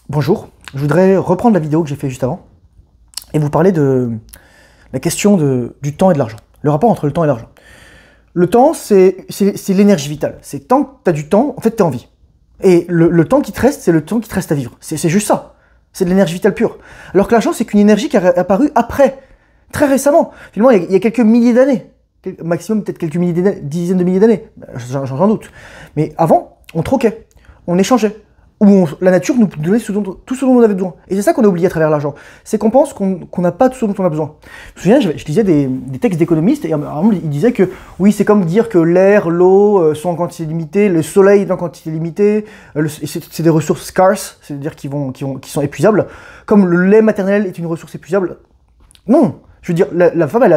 Bonjour, je voudrais reprendre la vidéo que j'ai fait juste avant et vous parler de la question du temps et de l'argent. Le rapport entre le temps et l'argent. Le temps, c'est l'énergie vitale. C'est tant que tu as du temps, en fait, tu es en vie. Et le temps qui te reste, c'est le temps qui te reste à vivre. C'est juste ça. C'est de l'énergie vitale pure. Alors que l'argent, c'est qu'une énergie qui est apparue après, très récemment. Finalement, il y a quelques milliers d'années. Maximum, peut-être quelques dizaines de milliers d'années. J'en doute. Mais avant, on troquait, on échangeait. La nature nous donnait tout ce dont on avait besoin. Et c'est ça qu'on a oublié à travers l'argent. C'est qu'on pense qu'on n'a pas tout ce dont on a besoin. Je me souviens, je lisais des textes d'économistes et ils disaient que oui, c'est comme dire que l'air, l'eau sont en quantité limitée, le soleil est en quantité limitée, c'est des ressources scarce, c'est-à-dire qui sont épuisables, comme le lait maternel est une ressource épuisable. Non, je veux dire, la femme,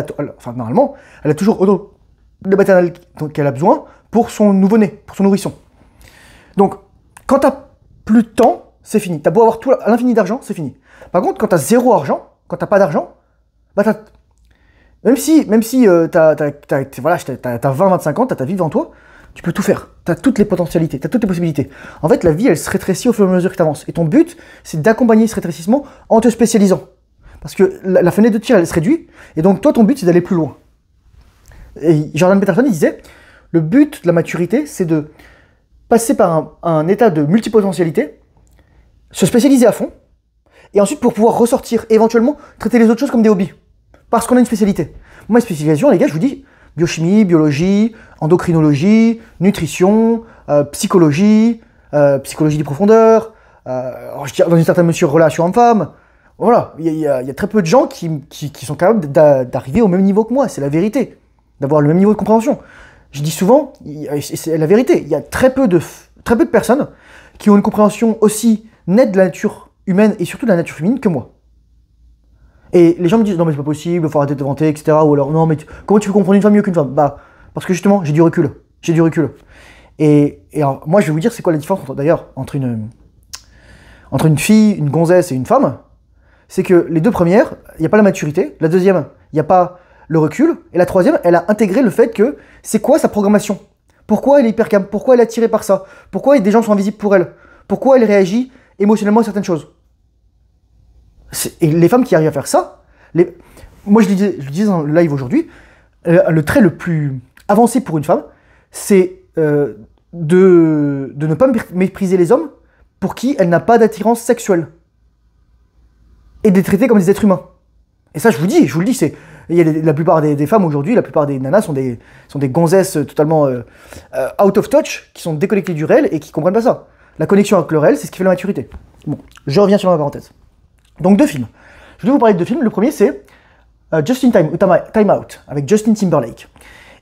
normalement, elle a toujours autant de maternel qu'elle a besoin pour son nouveau-né, pour son nourrisson. Donc, quand t'as plus de temps, c'est fini. T'as beau avoir tout à l'infini d'argent, c'est fini. Par contre, quand t'as zéro argent, quand t'as pas d'argent, bah même si t'as 20-25 ans, t'as ta vie devant toi, tu peux tout faire. T'as toutes les potentialités, t'as toutes les possibilités. En fait, la vie, elle se rétrécit au fur et à mesure que t'avances. Et ton but, c'est d'accompagner ce rétrécissement en te spécialisant. Parce que la fenêtre de tir, elle se réduit, et donc toi, ton but, c'est d'aller plus loin. Et Jordan Peterson, il disait, le but de la maturité, c'est de passer par un état de multipotentialité, se spécialiser à fond, et ensuite pour pouvoir ressortir, éventuellement, traiter les autres choses comme des hobbies. Parce qu'on a une spécialité. Moi, ma spécialisation, les gars, je vous dis, biochimie, biologie, endocrinologie, nutrition, psychologie des profondeurs, dans une certaine mesure, relation homme-femme. Voilà, il y a très peu de gens qui sont capables d'arriver au même niveau que moi, c'est la vérité, d'avoir le même niveau de compréhension. Je dis souvent, c'est la vérité, il y a très peu de personnes qui ont une compréhension aussi nette de la nature humaine et surtout de la nature féminine que moi. Et les gens me disent, non mais c'est pas possible, il faut arrêter de te vanter, etc. Ou alors, non mais comment tu peux comprendre une femme mieux qu'une femme? Bah, parce que justement, j'ai du recul. Et alors, moi je vais vous dire c'est quoi la différence entre une fille, une gonzesse et une femme. C'est que les deux premières, il n'y a pas la maturité, la deuxième, il n'y a pas le recul, et la troisième, elle a intégré le fait que c'est quoi sa programmation? Pourquoi elle est hyper calme? Pourquoi elle est attirée par ça? Pourquoi des gens sont invisibles pour elle? Pourquoi elle réagit émotionnellement à certaines choses? Et les femmes qui arrivent à faire ça, moi je le disais dans le live aujourd'hui, le trait le plus avancé pour une femme, c'est de ne pas mépriser les hommes pour qui elle n'a pas d'attirance sexuelle. Et de les traiter comme des êtres humains. Et ça, je vous le dis, la plupart des femmes aujourd'hui, la plupart des nanas sont des gonzesses totalement out of touch, qui sont déconnectées du réel et qui comprennent pas ça. La connexion avec le réel, c'est ce qui fait la maturité. Bon, je reviens sur ma parenthèse. Donc, deux films. Je vais vous parler de deux films. Le premier, c'est Just in Time, Time Out, avec Justin Timberlake.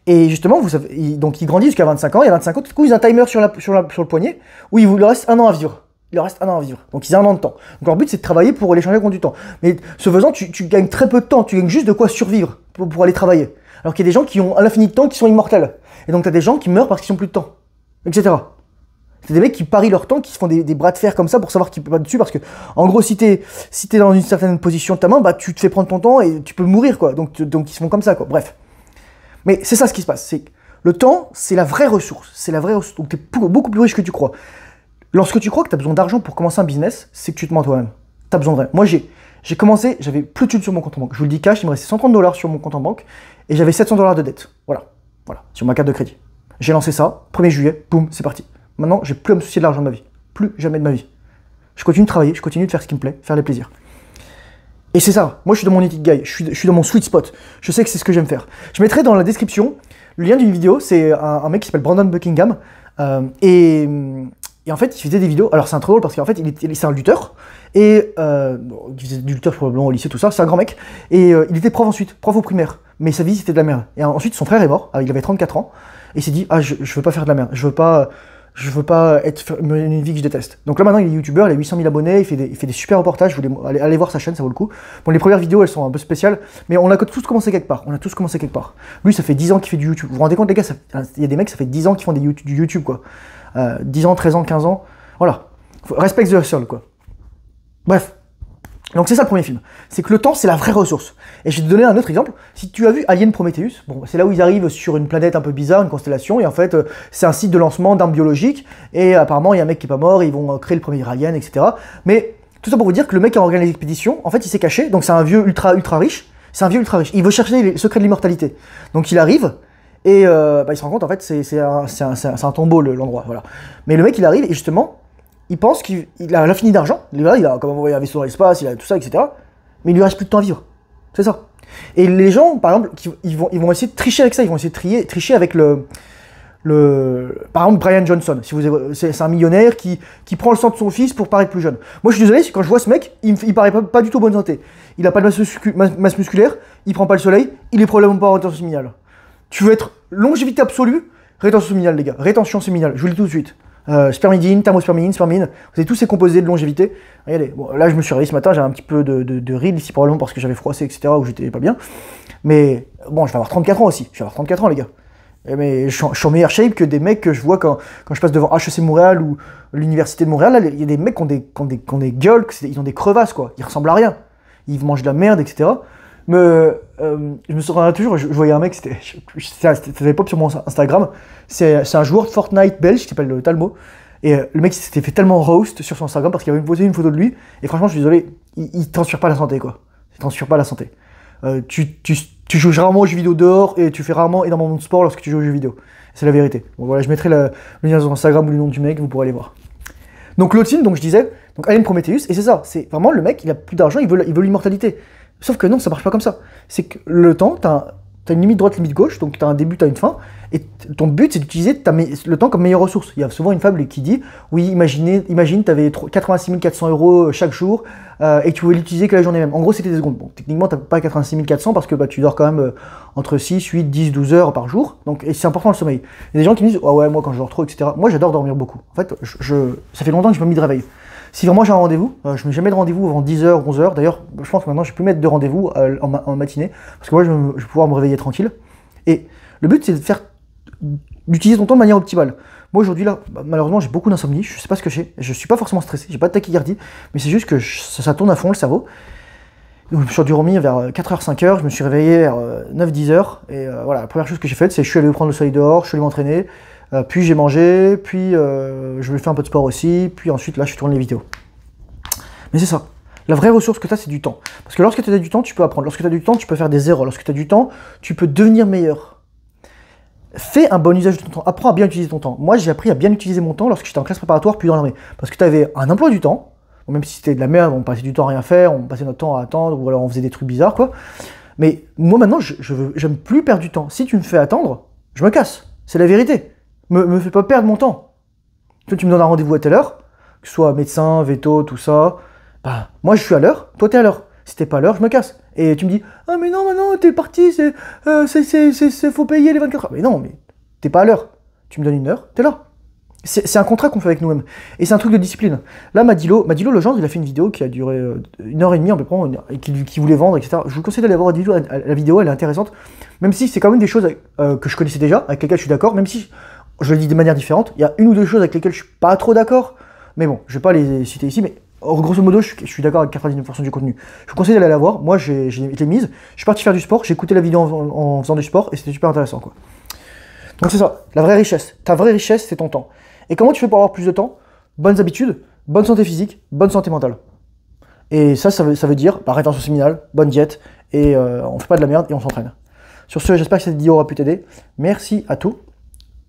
Et justement, vous savez, donc il grandit jusqu'à 25 ans, et à 25 ans, tout coup, ils ont un timer sur le poignet, où il leur reste 1 an à vivre. Il leur reste 1 an à vivre. Donc ils ont 1 an de temps. Donc leur but, c'est de travailler pour aller changer contre du temps. Mais ce faisant, tu gagnes très peu de temps. Tu gagnes juste de quoi survivre pour aller travailler. Alors qu'il y a des gens qui ont à l'infini de temps qui sont immortels. Et donc tu as des gens qui meurent parce qu'ils n'ont plus de temps. Etc. C'est des mecs qui parient leur temps, qui se font des bras de fer comme ça pour savoir qu'ils ne peuvent pas dessus. Parce que, en gros, si t'es dans une certaine position de ta main, bah tu te fais prendre ton temps et tu peux mourir, quoi. Donc ils se font comme ça, quoi. Bref. Mais c'est ça ce qui se passe. C'est le temps, c'est la vraie ressource. C'est la vraie ressource. Donc tu es beaucoup plus riche que tu crois. Lorsque tu crois que tu as besoin d'argent pour commencer un business, c'est que tu te mens toi-même. Tu as besoin de rien. Moi, j'ai commencé, j'avais plus de thunes sur mon compte en banque. Je vous le dis cash, il me restait 130 $ sur mon compte en banque et j'avais 700 $ de dette. Voilà, sur ma carte de crédit. J'ai lancé ça, 1er juillet, boum, c'est parti. Maintenant, j'ai plus à me soucier de l'argent de ma vie. Plus jamais de ma vie. Je continue de travailler, je continue de faire ce qui me plaît, faire les plaisirs. Et c'est ça. Moi, je suis dans mon ikigai, je suis dans mon sweet spot. Je sais que c'est ce que j'aime faire. Je mettrai dans la description le lien d'une vidéo. C'est un mec qui s'appelle Brandon Buckingham. Et en fait, il faisait des vidéos. Alors, c'est un très drôle parce qu'en fait, c'est un lutteur. Et il faisait du lutteur probablement au lycée, tout ça. C'est un grand mec. Et il était prof ensuite, prof au primaire. Mais sa vie, c'était de la merde. Et ensuite, son frère est mort. Il avait 34 ans. Et il s'est dit, je veux pas faire de la merde. Je veux pas mener une vie que je déteste. Donc là, maintenant, il est youtubeur, il a 800 000 abonnés. Il fait des super reportages. Je voulais aller voir sa chaîne, ça vaut le coup. Bon, les premières vidéos, elles sont un peu spéciales. Mais on a tous commencé quelque part. Lui, ça fait 10 ans qu'il fait du YouTube. Vous vous rendez compte, les gars, il y a des mecs, ça fait 10 ans qu'ils font du YouTube, quoi. 10 ans, 13 ans, 15 ans, voilà. Respect the hustle, quoi. Bref. Donc c'est ça le premier film, c'est que le temps c'est la vraie ressource. Et je vais te donner un autre exemple, si tu as vu Alien Prometheus, bon, c'est là où ils arrivent sur une planète un peu bizarre, une constellation, et en fait c'est un site de lancement d'armes biologiques, et apparemment il y a un mec qui est pas mort, ils vont créer le premier alien, etc. Mais tout ça pour vous dire que le mec qui a organisé l'expédition, en fait il s'est caché, donc c'est un vieux ultra riche, il veut chercher les secrets de l'immortalité. Donc il arrive, et il se rend compte en fait c'est un tombeau l'endroit, voilà. Mais le mec il arrive, et justement, il pense qu'il a l'infini d'argent, il a comme envoyé un vaisseau dans l'espace, il a tout ça, etc. Mais il lui reste plus de temps à vivre. C'est ça. Et les gens, par exemple, ils vont essayer de tricher avec ça, ils vont essayer de tricher avec par exemple, Brian Johnson. Si c'est un millionnaire qui prend le sang de son fils pour paraître plus jeune. Moi, je suis désolé, quand je vois ce mec, il paraît pas du tout en bonne santé. Il a pas de masse musculaire, il prend pas le soleil, il est probablement pas en rétention séminale. Tu veux être longévité absolue, rétention séminale, les gars. Rétention séminale, je vous le dis tout de suite. Spermidine, thermospermidine, spermine, vous avez tous ces composés de longévité. Regardez, bon, là je me suis réveillé ce matin, j'avais un petit peu de ride ici probablement parce que j'avais froissé, etc., ou j'étais pas bien. Mais bon, je vais avoir 34 ans aussi, je vais avoir 34 ans les gars. Mais je suis en meilleure shape que des mecs que je vois quand je passe devant HEC Montréal ou l'Université de Montréal. Là, il y a des mecs qui ont des gueules, ils ont des crevasses quoi, ils ressemblent à rien. Ils mangent de la merde, etc. Mais je me souviens toujours, je voyais un mec, c'était pop sur mon Instagram, c'est un joueur de Fortnite belge qui s'appelle Talmo, et le mec s'était fait tellement roast sur son Instagram parce qu'il avait posé une photo de lui, et franchement je suis désolé, il transpire pas la santé quoi, il transpire pas la santé. Tu joues rarement aux jeux vidéo dehors, et tu fais rarement énormément de sport lorsque tu joues aux jeux vidéo, c'est la vérité. Bon voilà, je mettrai le lien sur Instagram ou le nom du mec, vous pourrez aller voir. Donc l'autre film, donc je disais, donc Alien Prometheus, et c'est ça, c'est vraiment le mec, il a plus d'argent, il veut l'immortalité. Sauf que non, ça marche pas comme ça. C'est que le temps, t'as une limite droite, limite gauche, donc t'as un début, t'as une fin, et ton but c'est d'utiliser le temps comme meilleure ressource. Il y a souvent une fable qui dit, oui, imagine t'avais 86 400 € chaque jour, et tu voulais l'utiliser que la journée même. En gros, c'était des secondes. Bon, techniquement, t'as pas 86 400 parce que tu dors quand même entre 6, 8, 10, 12 heures par jour, donc et c'est important le sommeil. Il y a des gens qui me disent, ah ouais, moi quand je dors trop, etc. Moi j'adore dormir beaucoup. En fait, ça fait longtemps que je me mis de réveil. Si vraiment j'ai un rendez-vous, je mets jamais de rendez-vous avant 10h, 11h. D'ailleurs, je pense que maintenant je vais plus mettre de rendez-vous en matinée, parce que moi je vais pouvoir me réveiller tranquille. Et le but c'est d'utiliser ton temps de manière optimale. Moi aujourd'hui là, malheureusement j'ai beaucoup d'insomnie, je sais pas ce que j'ai, je suis pas forcément stressé, j'ai pas de tachycardie, mais c'est juste que ça tourne à fond le cerveau. Donc, je me suis endormi vers 4h, 5h, je me suis réveillé vers 9, 10h, et voilà, la première chose que j'ai faite c'est je suis allé prendre le soleil dehors, je suis allé m'entraîner, puis j'ai mangé, puis je vais faire un peu de sport aussi, puis ensuite là je tourne les vidéos. Mais c'est ça. La vraie ressource que tu as, c'est du temps. Parce que lorsque tu as du temps, tu peux apprendre. Lorsque tu as du temps, tu peux faire des erreurs. Lorsque tu as du temps, tu peux devenir meilleur. Fais un bon usage de ton temps. Apprends à bien utiliser ton temps. Moi, j'ai appris à bien utiliser mon temps lorsque j'étais en classe préparatoire puis dans l'armée. Parce que tu avais un emploi du temps. Même si c'était de la merde, on passait du temps à rien faire, on passait notre temps à attendre, ou alors on faisait des trucs bizarres, quoi. Mais moi, maintenant, j'aime plus perdre du temps. Si tu me fais attendre, je me casse. C'est la vérité. Me fais pas perdre mon temps. Toi, tu me donnes un rendez-vous à telle heure, que ce soit médecin, veto, tout ça. Bah, moi je suis à l'heure, toi t'es à l'heure. Si t'es pas à l'heure, je me casse. Et tu me dis, ah mais non, maintenant t'es parti, faut payer les 24 heures. Mais non, mais t'es pas à l'heure. Tu me donnes une heure, t'es là. C'est un contrat qu'on fait avec nous-mêmes. Et c'est un truc de discipline. Là, Madilo Legendre, il a fait une vidéo qui a duré 1h30 à peu près, et qui voulait vendre, etc. Je vous conseille d'aller voir la vidéo, elle est intéressante. Même si c'est quand même des choses que je connaissais déjà, avec lesquelles je suis d'accord, même si je le dis de manière différente. Il y a une ou deux choses avec lesquelles je suis pas trop d'accord. Mais bon, je vais pas les citer ici, mais grosso modo, je suis d'accord avec 99% du contenu. Je vous conseille d'aller la voir. Moi, j'ai été mise. Je suis parti faire du sport. J'ai écouté la vidéo en faisant du sport et c'était super intéressant, quoi. Donc c'est ça, la vraie richesse. Ta vraie richesse, c'est ton temps. Et comment tu fais pour avoir plus de temps? Bonnes habitudes, bonne santé physique, bonne santé mentale. Et ça veut dire rétention séminale, bonne diète, et on fait pas de la merde et on s'entraîne. Sur ce, j'espère que cette vidéo aura pu t'aider. Merci à tous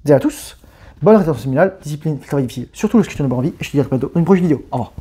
et à tous. Bonne rétention séminale, discipline, travail difficile. Surtout lorsque tu en as pas envie. Et je te dis à bientôt dans une prochaine vidéo. Au revoir.